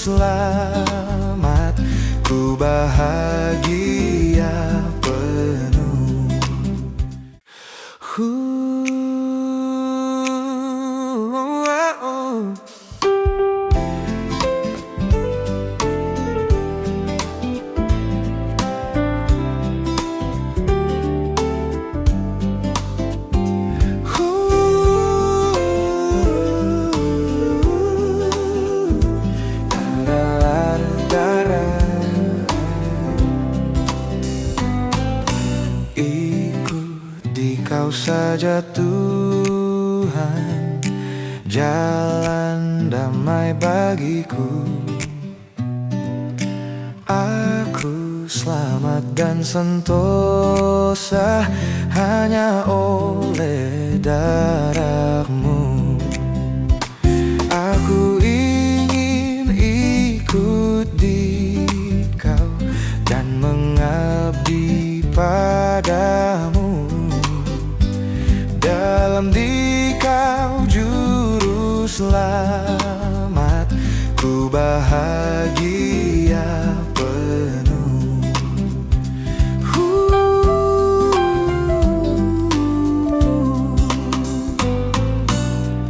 selamat, ku bahagia penuh. Ikuti Kau saja Tuhan, jalan damai bagiku. Aku selamat dan sentosa hanya oleh darah-Mu. Aku ingin ikut di Kau dan mengabdi padamu. Dalam di Kau juru selamat, ku bahagia penuh.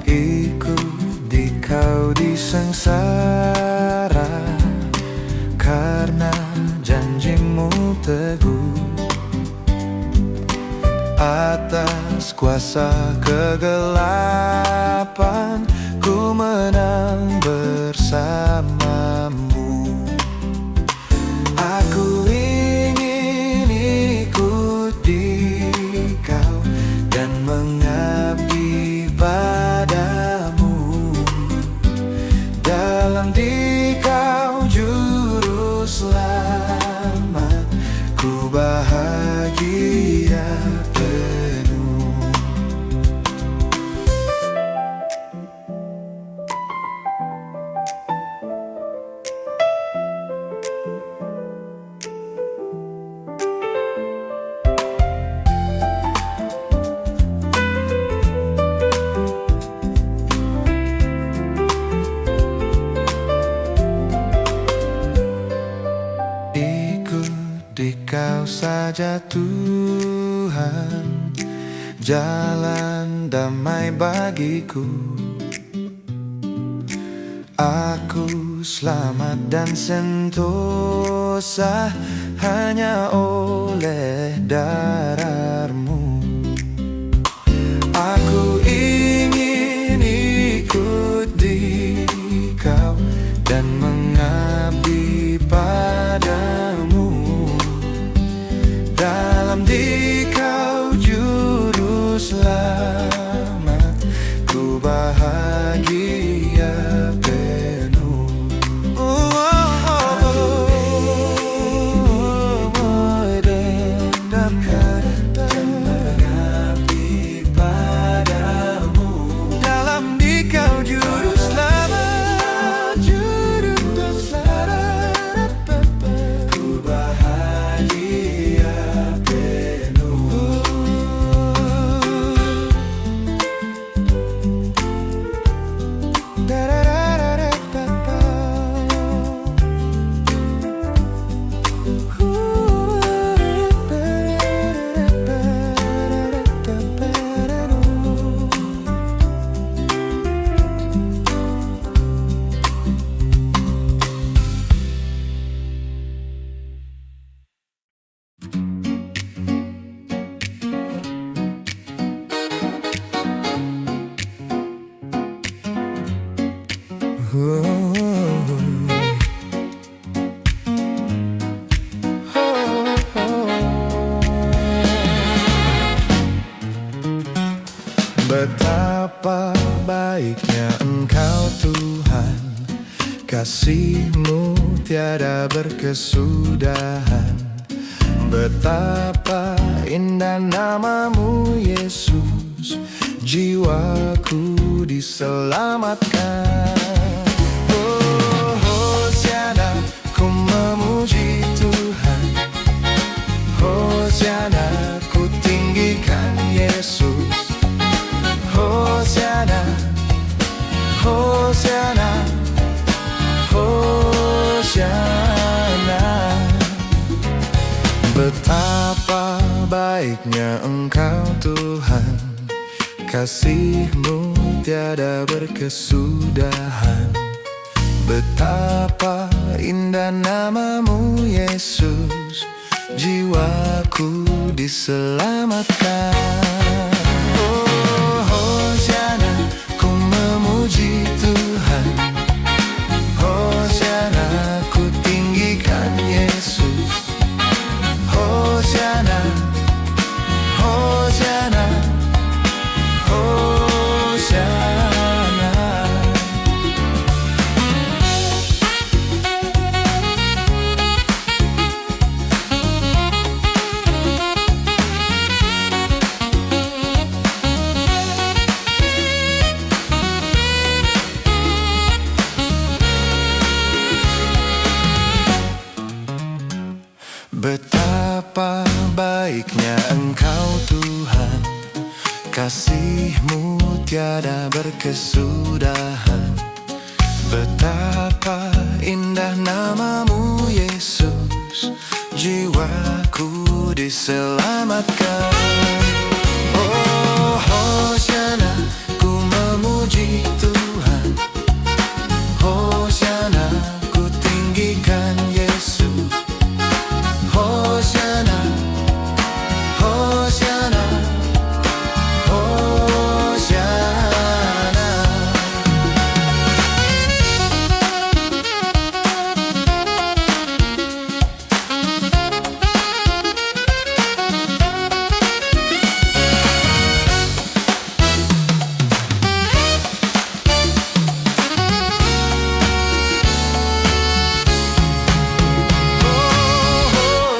Ikuti Kau di sengsara, karena janji-Mu teguh. Atas kuasa kegelapan, ku menang bersama-Mu. Aku ingin ikut di Kau dan mengabdi padamu. Dalam di Kau juru selamat, ku bahagia penuh. Ikuti Kau saja Tuhan, jalan damai bagiku. Aku selamat dan sentosa hanya oleh darah-Mu. Aku ingin ikut di Kau dan mengabdi padamu. Dalam di Kau juru selamat, ku bahagia penuh. Mengabdi padamu. Dalam di Kau juru selamat, juru selamat, ku bahagia penuh. Betapa baiknya Engkau Tuhan, kasih-Mu tiada berkesudahan. Betapa indah nama-Mu Yesus, jiwaku diselamatkan. Oh, Hosiana, ku memuji Tuhan. Hosiana, ku tinggikan Yesus. Hosiana, Hosiana, Hosiana. baiknya Engkau Tuhan, kasih-Mu tiada berkesudahan. Betapa indah nama-Mu Yesus, jiwaku diselamatkan. Oh Hosiana, ku memuji Tuhan. Hosiana, ku tinggikan Yesus. Hosiana, Hosiana, Hosiana. Betapa baiknya Engkau Tuhan, kasih-Mu tiada berkesudahan. Betapa indah nama-Mu Yesus, jiwaku diselamatkan. Oh Hosiana, ku memuji Tuhan. Hosiana, ku tinggikan Yesus. Hosiana, Hosiana, Hosiana.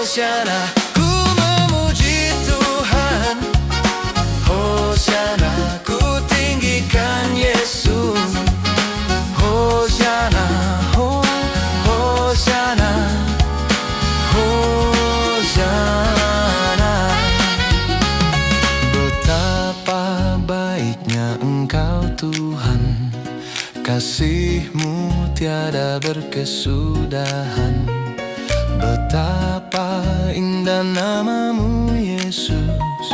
Hosiana, ku memuji Tuhan. Hosiana, ku tinggikan Yesus. Hosiana, Hosiana, Hosiana. Betapa baiknya Engkau Tuhan, kasih-Mu tiada berkesudahan. Betapa indah nama-Mu Yesus,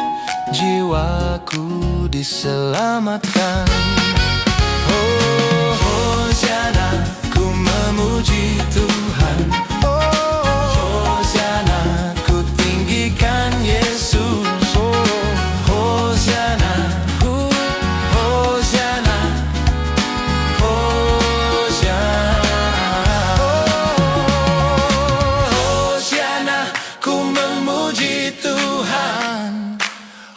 jiwaku diselamatkan. Oh Hosiana, ku memuji Tuhan. Oh Hosiana, ku tinggikan Yesus. Oh Hosiana, Hosiana, Hosiana. Ku memuji Tuhan.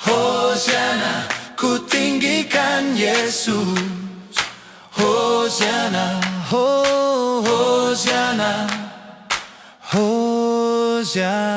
Hosiana, ku tinggikan Yesus. Hosiana, Hosiana, Hosiana.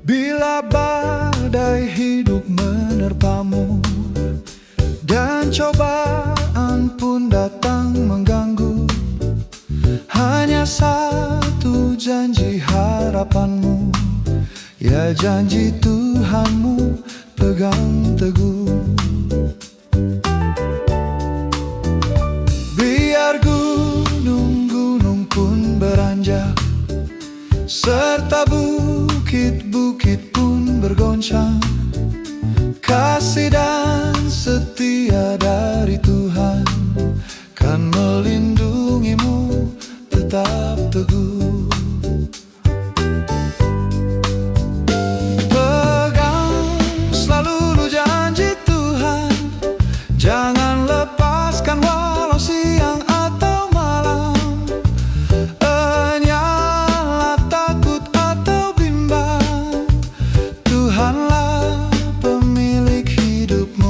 Bila badai hidup menerpamu dan cobaan pun datang mengganggu, hanya satu janji harapanmu, ya janji Tuhanmu pegang teguh. Biar gunung-gunung pun beranjak, serta bukit-bukit pun bergoncang, kasih dan setia dari Tuhan kan melindungimu tetap teguh. Pegang selalu janji Tuhan, jangan lepaskan walau siang atau malam. Enyala takut atau bimbang, Tuhanlah pemilik hidupmu.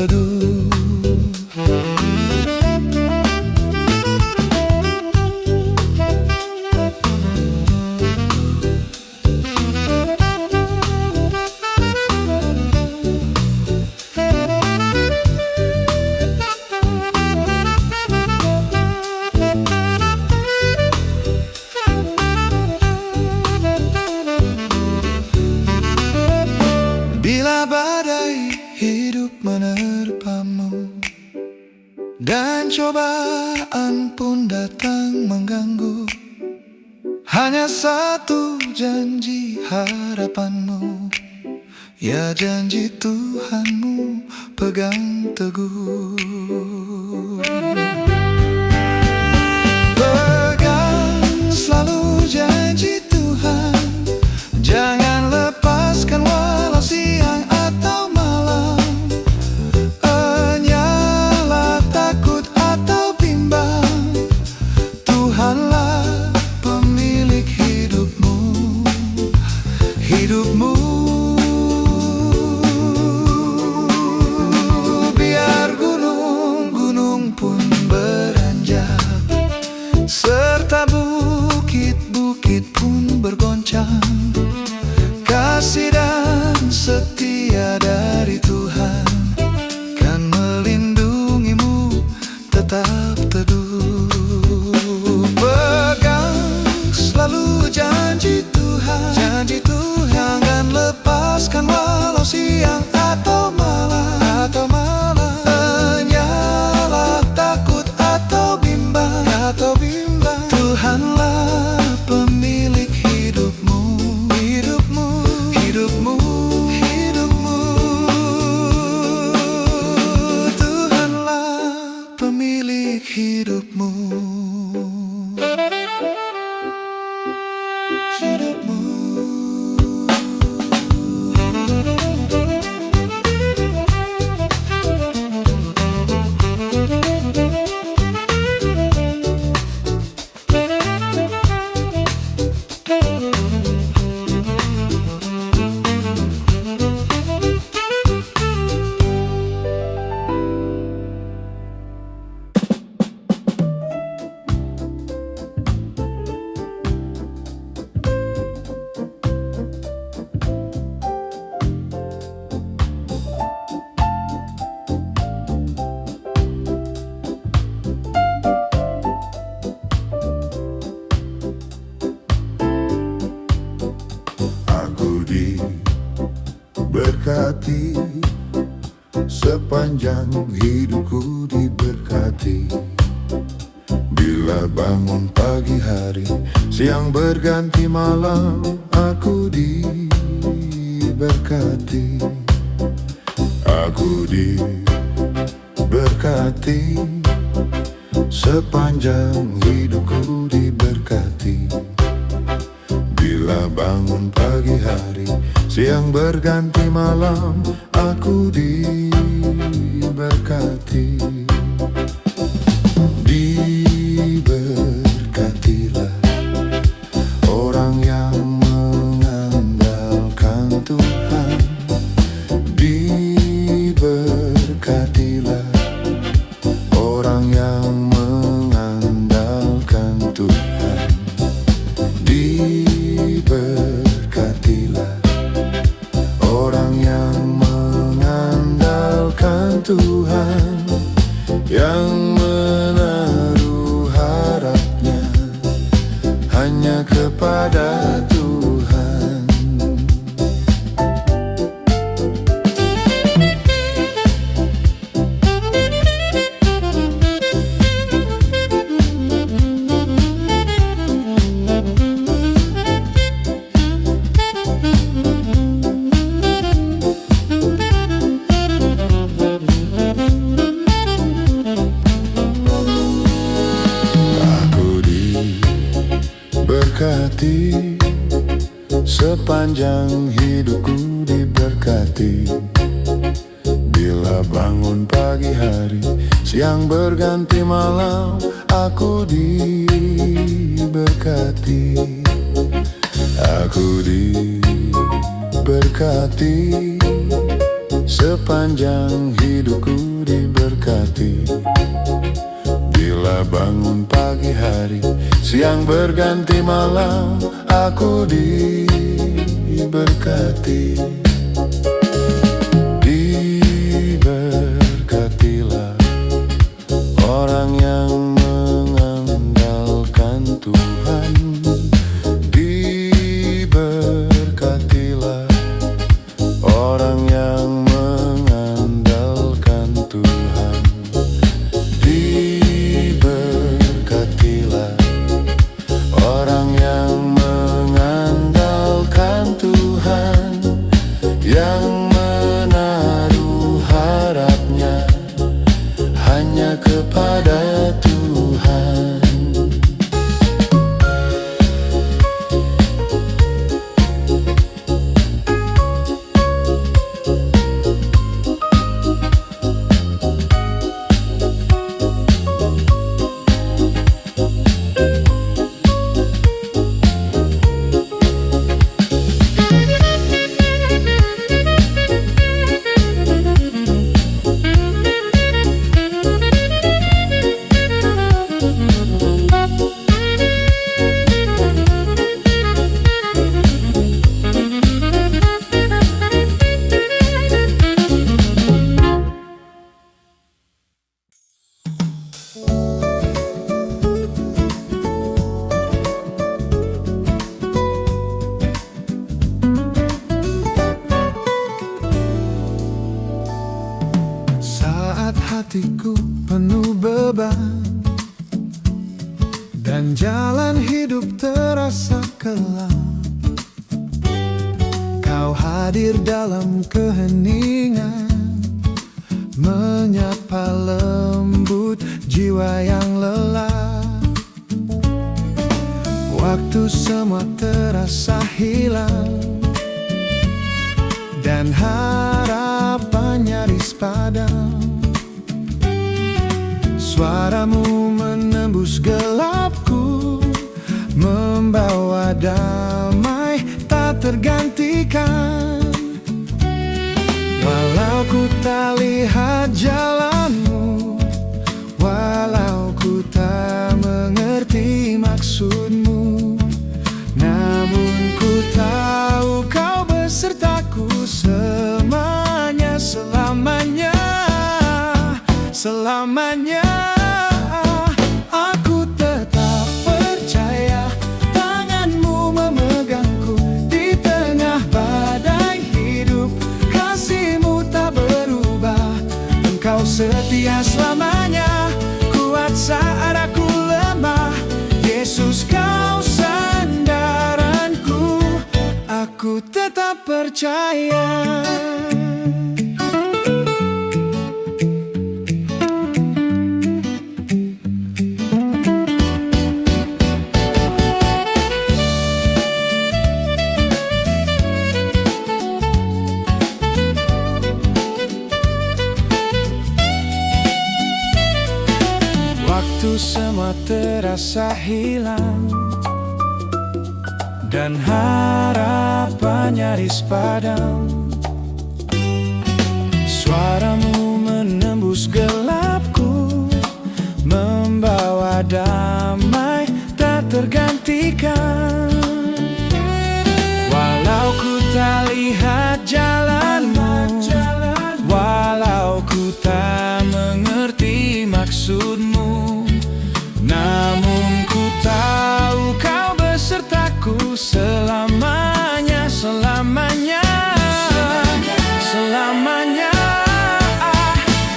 teduh. Bila badai hidup menerpamu dan cobaan pun datang mengganggu, hanya satu janji harapanmu, ya janji Tuhanmu pegang teguh. Pegang selalu janji Tuhan, jangan lepaskan walau siang atau malam. Enyalah takut atau bimbang, Tuhanlah pemilik hidupmu. Biar gunung-gunung pun beranjak, serta bukit-bukit pun bergoncang, kasih dan setia dari Tuhan kan melindungimu tetap teduh. Pegang selalu janji Tuhan, jangan lepaskan walau siang atau malam. Enyalah takut atau bimbang, Tuhanlah pemilik hidupmu. Tuhanlah pemilik hidupmu. Berkati sepanjang hidupku diberkati. Bila bangun pagi hari, siang berganti malam, aku diberkati. Aku diberkati sepanjang hidupku diberkati. Bila bangun pagi hari, siang berganti malam, aku diberkati. Diberkatilah orang yang mengandalkan Tuhan. Diberkatilah orang yang mengandalkan Tuhan. Diberkatilah orang yang mengandalkan Tuhan, yang menaruh harapnya hanya kepada Tuhan. Diberkati sepanjang hidupku diberkati. Bila bangun pagi hari, siang berganti malam, aku diberkati. Aku diberkati Sepanjang hidupku diberkati. Bila bangun pagi hari, siang berganti malam, aku diberkati. Diberkatilah orang yang mengandalkan Tuhan. Diberkatilah orang yang mengandalkan Tuhan. Diberkatilah orang yang mengandalkan Tuhan, yang menaruh harapnya hanya kepada Tuhan. Saat hatiku penuh beban dan jalan hidup terasa kelam, Kau hadir dalam keheningan, menyapa lembut jiwa yang lelah. Waktu semua terasa hilang dan harapan nyaris padam. Suaramu menembus gelapku, membawa damai tak tergantikan. Walau ku tak lihat jalanmu, walau ku tak mengerti maksudmu, namun ku tahu Kau besertaku selamanya, selamanya, selamanya. Aku tetap percaya tanganmu memegangku di tengah badai hidup. Kasihmu tak berubah, Engkau setia selamanya. Kuat saat aku lemah, Yesus Kau sandaranku. Aku tetap percaya. Waktu semua terasa hilang dan harapan nyaris padam. Suaramu menembus gelapku, membawa damai tak tergantikan. Walau ku tak lihat jalanmu, walau ku tak mengerti maksudmu, namun ku tahu Kau besertaku selamanya, selamanya, selamanya.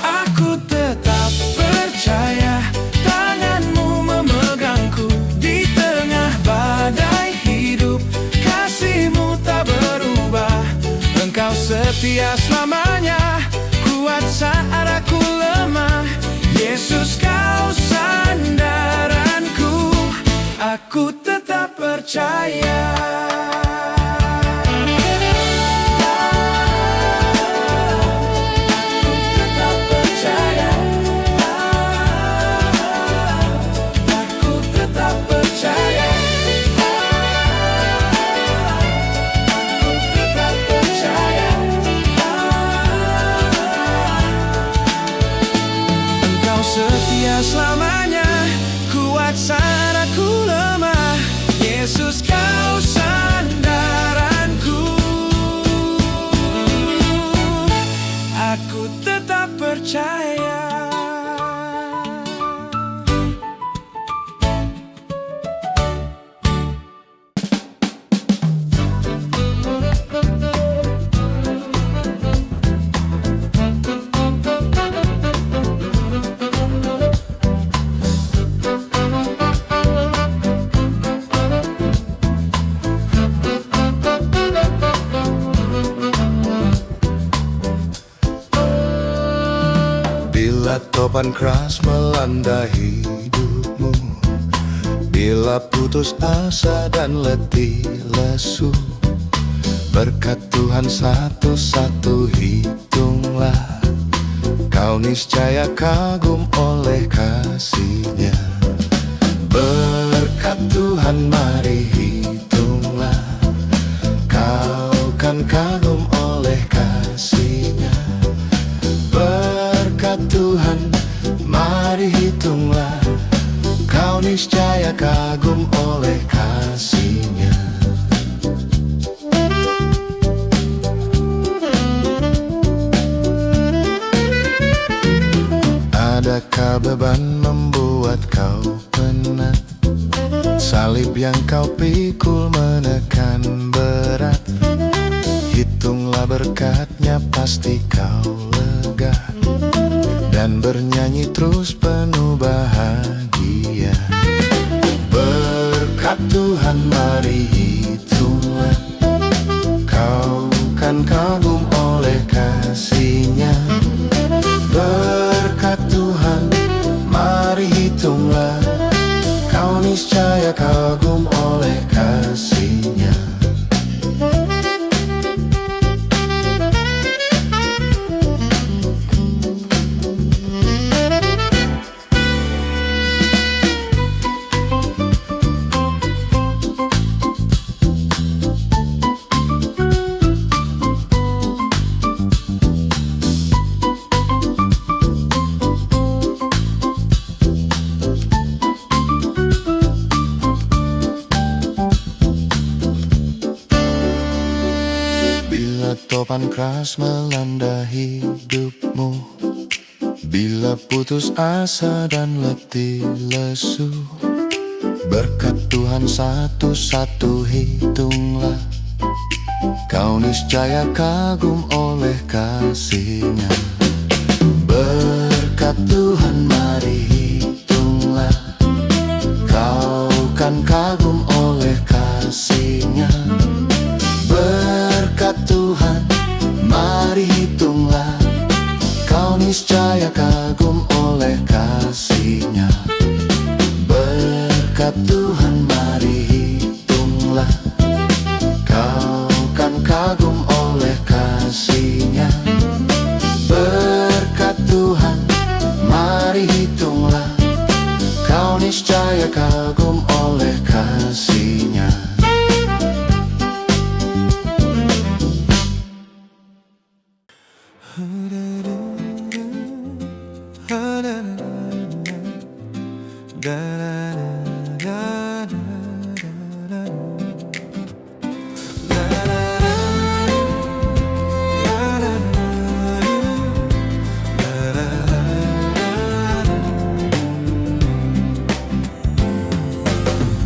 Aku tetap percaya tanganmu memegangku di tengah badai hidup. Kasihmu tak berubah, Engkau setia selamanya. Kuat saat aku lemah, Yesus Kau sandaranku. Aku tetap percaya. tetap percaya. Bila topan keras melanda hidupmu, bila putus asa dan letih lesu, berkat Tuhan satu-satu hitunglah, kau niscaya kagum oleh kasih-Nya. Berkat Tuhan mari hitunglah, kau kan kagum oleh kasih-Nya. Berkat Tuhan, mari hitunglah, kau niscaya kagum oleh kasih-Nya. Adakah beban membuat kau penat? Salib yang kau pikul menekan berat. Hitunglah berkat-Nya, pasti kau lega, dan bernyanyi terus penuh bahagia. Berkat Tuhan mari hitunglah, kau kan kagum oleh kasih-Nya. Berkat Tuhan mari hitunglah, kau niscaya kagum oleh kasih-Nya. Bila topan keras melanda hidupmu, bila putus asa dan letih lesu, berkat Tuhan satu-satu hitunglah, kau niscaya kagum oleh kasih-Nya. Berkat Tuhan mari hitunglah, kau kan kagum oleh kasih-Nya. Berkat Tuhan, mari hitunglah, kau niscaya kagum oleh kasih-Nya. Berkat Tuhan, mari hitunglah, kau kan kagum oleh kasih-Nya. Berkat Tuhan, mari hitunglah, kau niscaya kagum oleh kasih-Nya.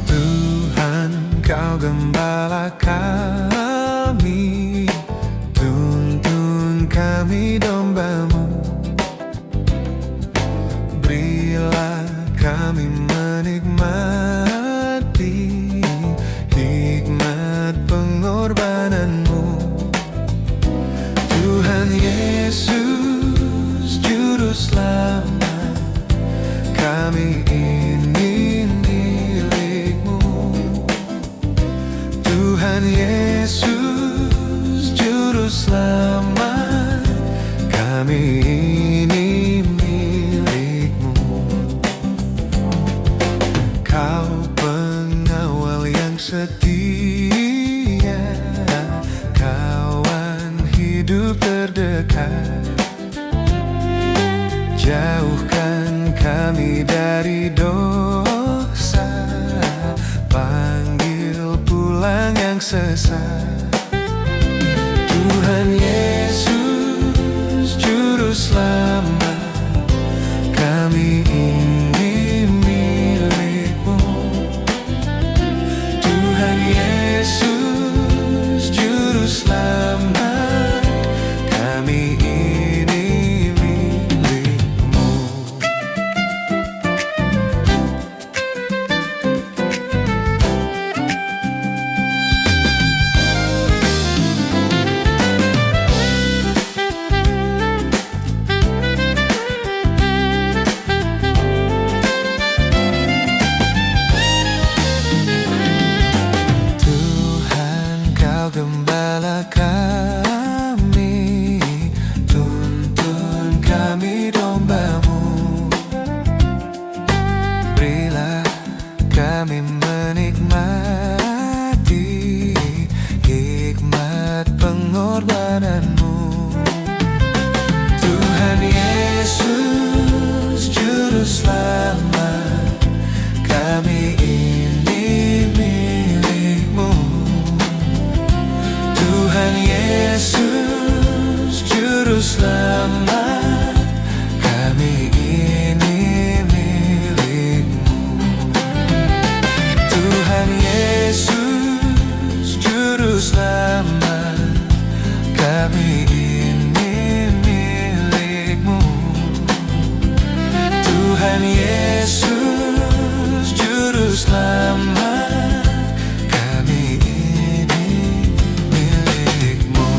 Tuhan, Kau gembala kami, tuntun kami domba-Mu. Berilah kami menikmati hikmat pengorbanan-Mu. Tuhan Yesus, Juru Selamat, kami ini milik-Mu. Tuhan Yesus, Juru Selamat, kami ini milik-Mu. Kau pengawal yang setia, kawan hidup terdekat. Jauhkan kami dari dosa, panggil pulang yang sesat. Tuhan Yesus, Juru Selamat, kami dombamu. Berilah kami menikmati hikmat pengorbananmu. Tuhan Yesus Juru Selamat, kami ini milik-Mu. Tuhan Yesus Juru Selamat, kami ini milik-Mu. Tuhan Yesus Juru Selamat, kami ini milik-Mu. Tuhan Yesus Juru Selamat, kami ini milik-Mu.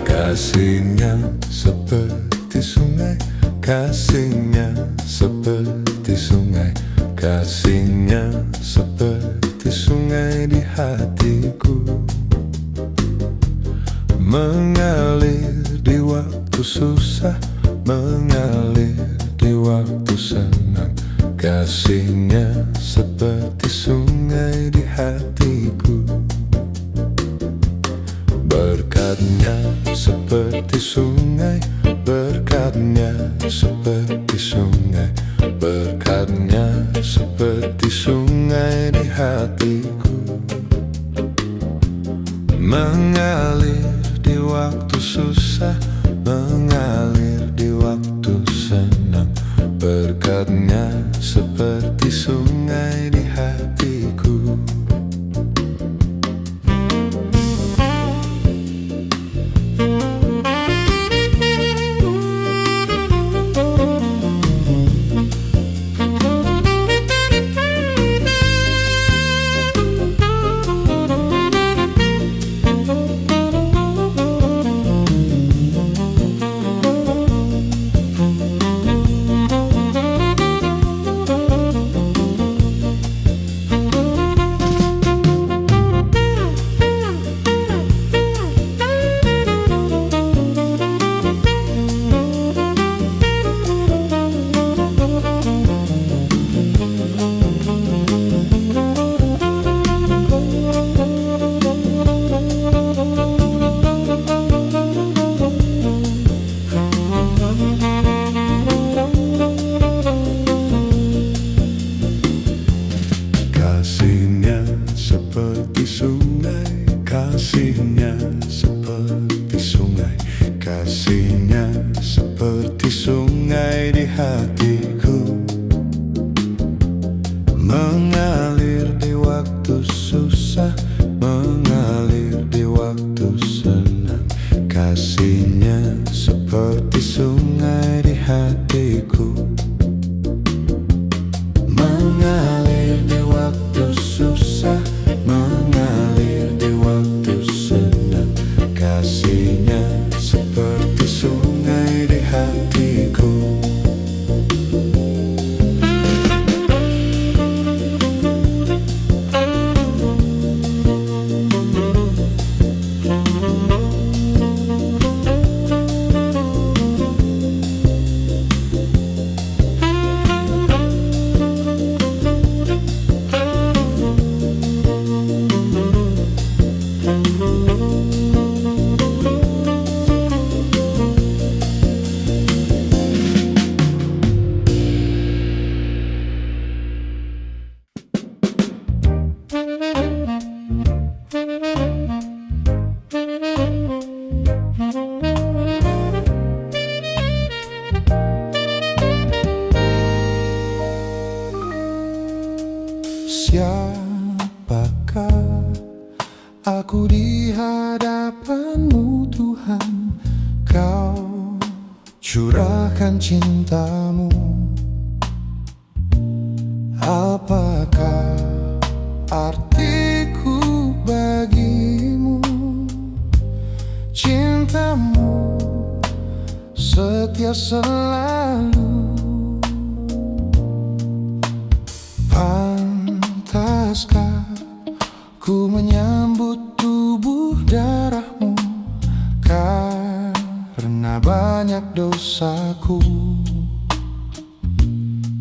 Kasih-Nya seperti sungai, kasih-Nya seperti sungai, kasih-Nya seperti sungai di hatiku, mengalir di waktu susah, mengalir di waktu senang. Kasih-Nya seperti sungai di hatiku, berkat-Nya seperti sungai, berkat-Nya seperti sungai, berkat-Nya seperti sungai di hatiku, mengalir di waktu susah, mengalir di waktu senang. Berkat-Nya seperti sungai di hatiku. Kasih-Nya seperti sungai, kasih-Nya seperti sungai, kasih-Nya seperti sungai di hatiku, mengalir di waktu susah, mengalir di waktu senang. Kasih-Nya seperti sungai di hatiku, mengalir di waktu susah, mengalir di waktu senang. Kasih-Nya seperti sungai di hatiku. Aku di hadapan-Mu Tuhan, Kau curahkan cinta-Mu. Apakah artiku bagimu? Cinta-Mu setia selalu. Pantaskah ku menyambut tubuh darah-Mu, karena banyak dosaku.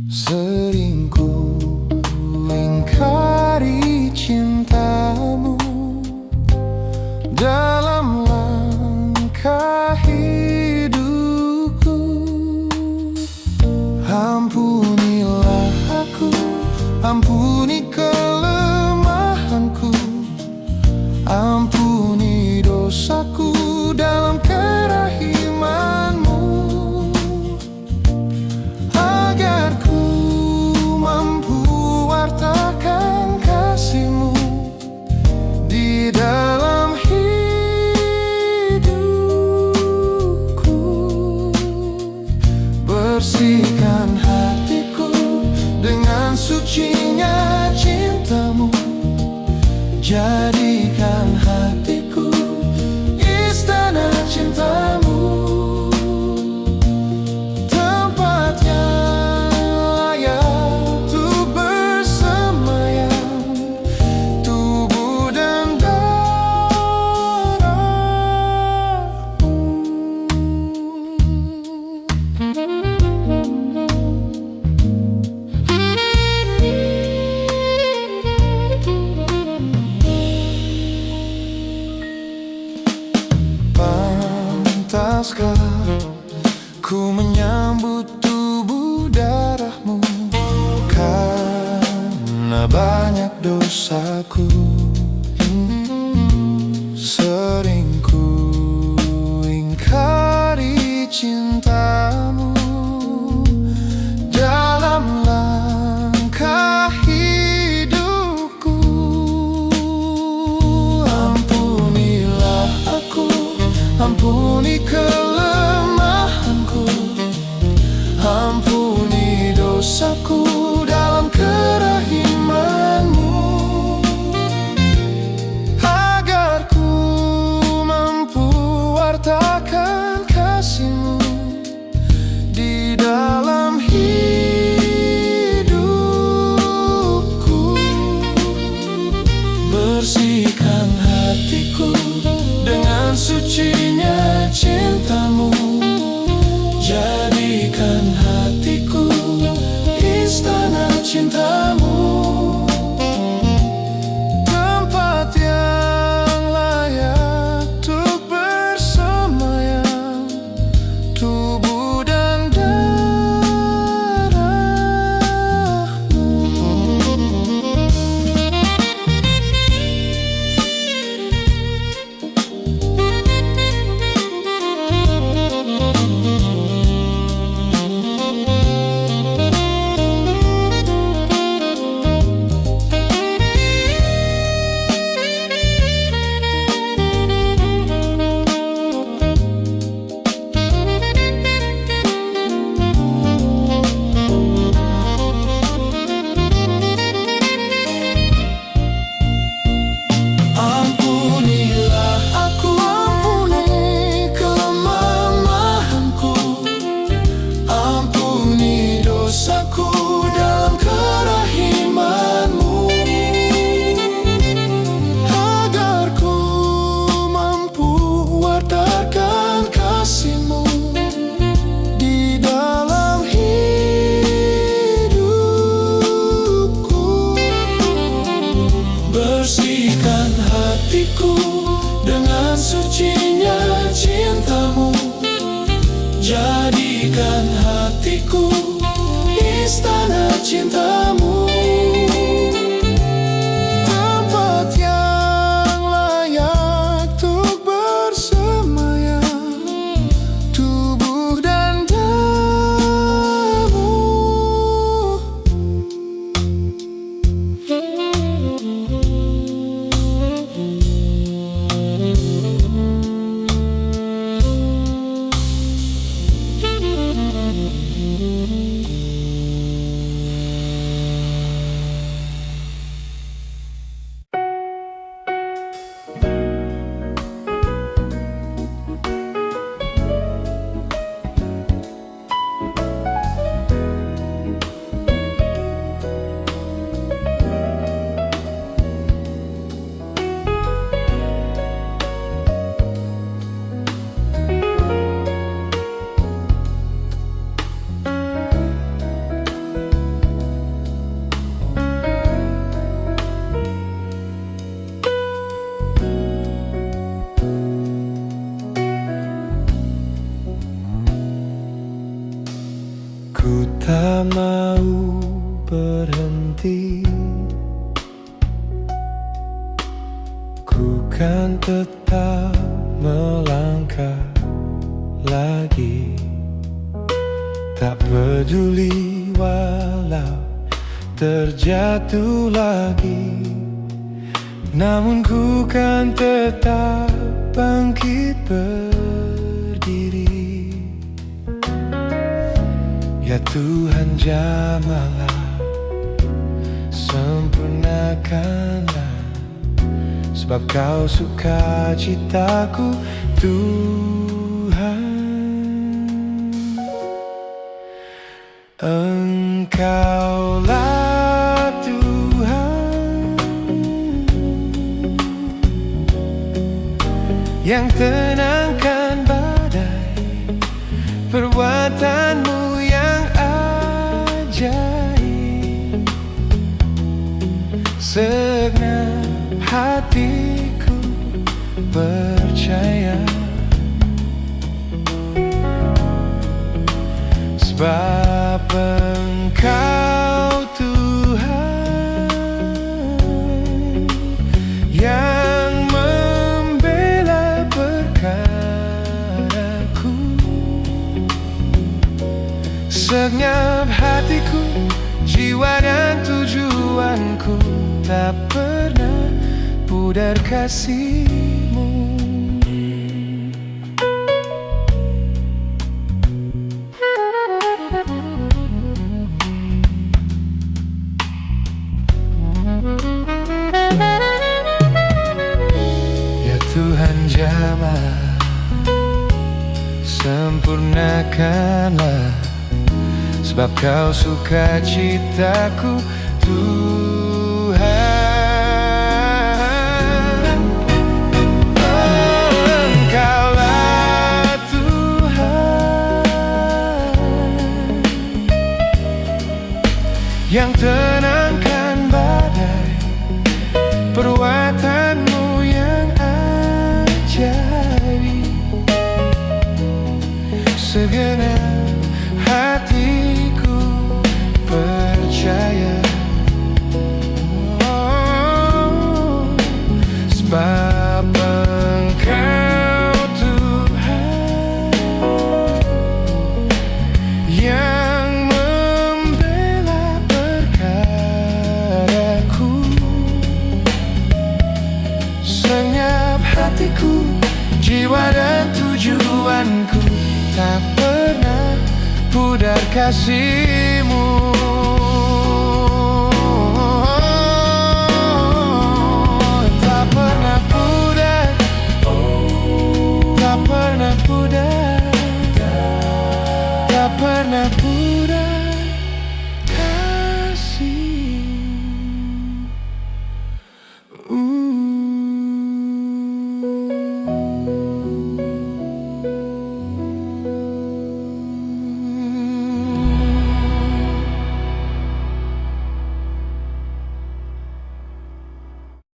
Sering ku ingkari cinta-Mu dalam langkah hidupku. Ampunilah aku, ampuni kelemahanku, ampuni dosaku dalam kerahiman-Mu, agar ku mampu wartakan kasih-Mu di dalam hidupku. Bersihkan hatiku dengan sucinya cinta-Mu, jadikan hatiku istana cinta-Mu, tempat yang layak untuk bersemayam, tubuh dan darah-Mu. Pantaskah ku menyambut tubuh darah-Mu, karena banyak dosaku. Sering ku ingkari cinta-Mu dalam langkah hidupku. Ampunilah aku, ampuni kelemahanku, ampuni dosaku dalam kerahiman-Mu, agar ku mampu wartakan kasih-Mu di dalam hidupku. Bersihkan hatiku dengan sucinya cinta-Mu, jadikan hatiku istana cinta-Mu, tempat yang layak untuk bersemayam, tubuh dan darah-Mu. Ampunilah aku, ampuni kelemahanku, ampuni dosaku dalam kerahiman-Mu, agar ku mampu wartakan kasih-Mu di dalam hidupku. Bersihkan hatiku dengan sucinya cinta-Mu, jadikan hatiku istana cinta-Mu, tempat yang layak untuk bersemayam, tubuh dan darah-Mu. tak mau berhenti. Ku kan tetap melangkah lagi, tak peduli walau terjatuh lagi. Namun ku kan tetap bangkit berdiri. Ya Tuhan jamahlah, sempurnakanlah, sebab Kau suka citaku Tuhan. Engkaulah Tuhan yang tenangkan badai, perbuatanmu yang ajaib. Segenap hatiku percaya, sebab Engkau Tuhan yang membela perkaraku. Segenap hatiku, jiwa dan tujuanku tak pernah pudar kasih-Mu. Ya Tuhan jamah, sempurnakanlah, sebab Kau suka citaku Tuhan. Engkaulah Tuhan yang tenangkan badai, perbuatanmu yang ajaib. Segenap hatiku percaya, sebab Engkau Tuhan yang membela perkaraku. Segenap hatiku, jiwa dan tujuanku tak pernah pudar kasih-Mu.